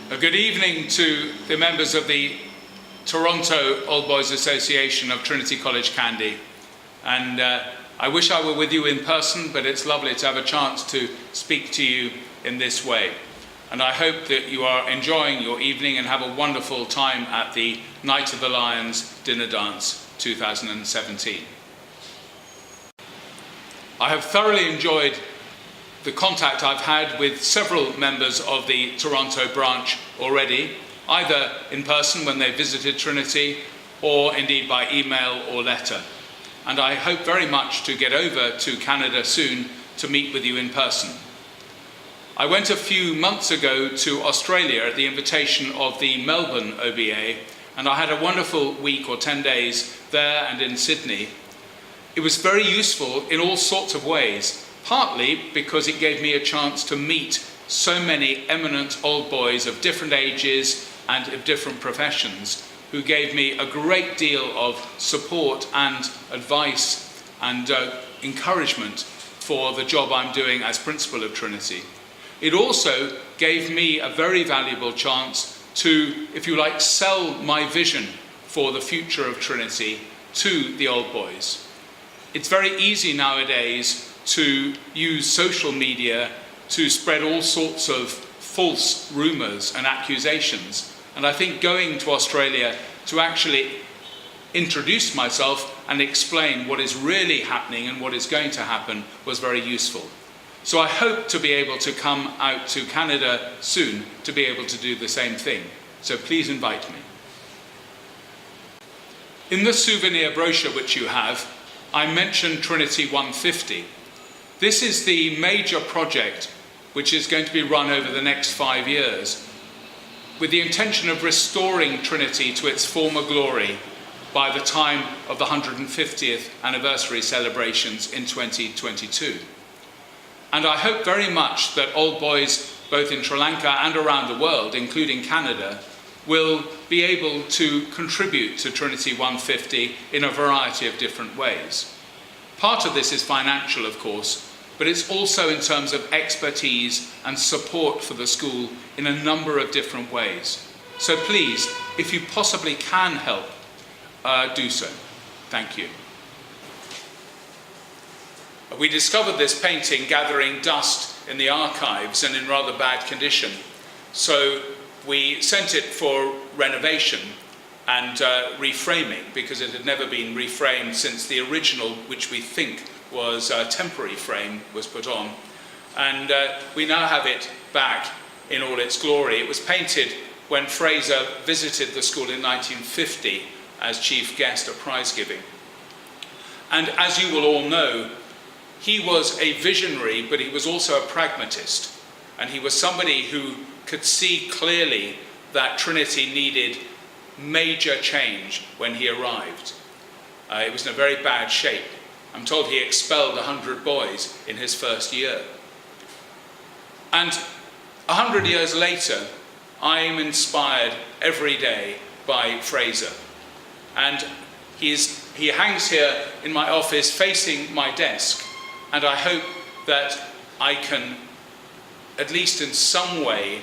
Good evening to the members of the Toronto Old Boys Association of Trinity College Kandy. And I wish I were with you in person, but it's lovely to have a chance to speak to you in this way. And I hope that you are enjoying your evening and have a wonderful time at the Night of the Lions Dinner Dance 2017. I have thoroughly enjoyed the contact I've had with several members of the Toronto branch already, either in person when they visited Trinity or indeed by email or letter. And I hope very much to get over to Canada soon to meet with you in person. I went a few months ago to Australia at the invitation of the Melbourne OBA, and I had a wonderful week or 10 days there and in Sydney. It was very useful in all sorts of ways, partly because it gave me a chance to meet so many eminent old boys of different ages and of different professions who gave me a great deal of support and advice and encouragement for the job I'm doing as principal of Trinity. It also gave me a very valuable chance to, if you like, sell my vision for the future of Trinity to the old boys. It's very easy nowadays to use social media to spread all sorts of false rumours and accusations. And I think going to Australia to actually introduce myself and explain what is really happening and what is going to happen was very useful. So I hope to be able to come out to Canada soon to be able to do the same thing. So please invite me. In the souvenir brochure which you have, I mentioned Trinity 150. This is the major project which is going to be run over the next 5 years, with the intention of restoring Trinity to its former glory by the time of the 150th anniversary celebrations in 2022. And I hope very much that old boys, both in Sri Lanka and around the world, including Canada, will be able to contribute to Trinity 150 in a variety of different ways. Part of this is financial, of course, but it's also in terms of expertise and support for the school in a number of different ways. So please, if you possibly can help, do so. Thank you. We discovered this painting gathering dust in the archives and in rather bad condition. So we sent it for renovation and reframing, because it had never been reframed since the original, which we think was a temporary frame, was put on. And we now have it back in all its glory. It was painted when Fraser visited the school in 1950 as chief guest at prize giving. And as you will all know, he was a visionary, but he was also a pragmatist. And he was somebody who could see clearly that Trinity needed major change when he arrived. It was in a very bad shape. I'm told he expelled 100 boys in his first year. And 100 years later, I am inspired every day by Fraser. And he hangs here in my office facing my desk. And I hope that I can, at least in some way,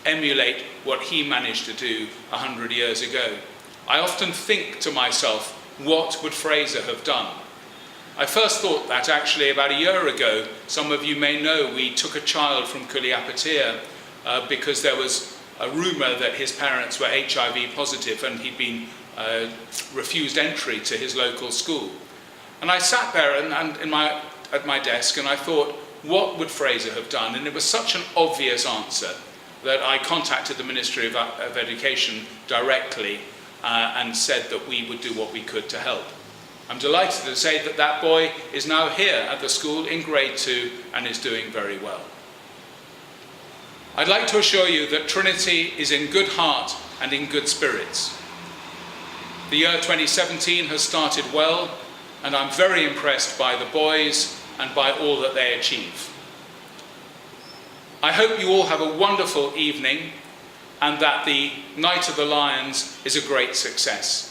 emulate what he managed to do 100 years ago. I often think to myself, what would Fraser have done? I first thought that actually about a year ago. Some of you may know we took a child from Kuliapatia because there was a rumour that his parents were HIV positive and he'd been refused entry to his local school. And I sat there at my desk and I thought, what would Fraser have done? And it was such an obvious answer that I contacted the Ministry of Education directly and said that we would do what we could to help. I'm delighted to say that that boy is now here at the school in grade 2 and is doing very well. I'd like to assure you that Trinity is in good heart and in good spirits. The year 2017 has started well, and I'm very impressed by the boys and by all that they achieve. I hope you all have a wonderful evening and that the Night of the Lions is a great success.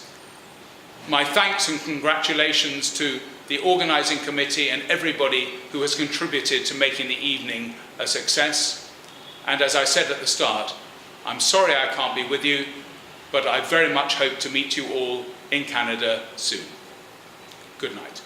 My thanks and congratulations to the organising committee and everybody who has contributed to making the evening a success. And as I said at the start, I'm sorry I can't be with you, but I very much hope to meet you all in Canada soon. Good night.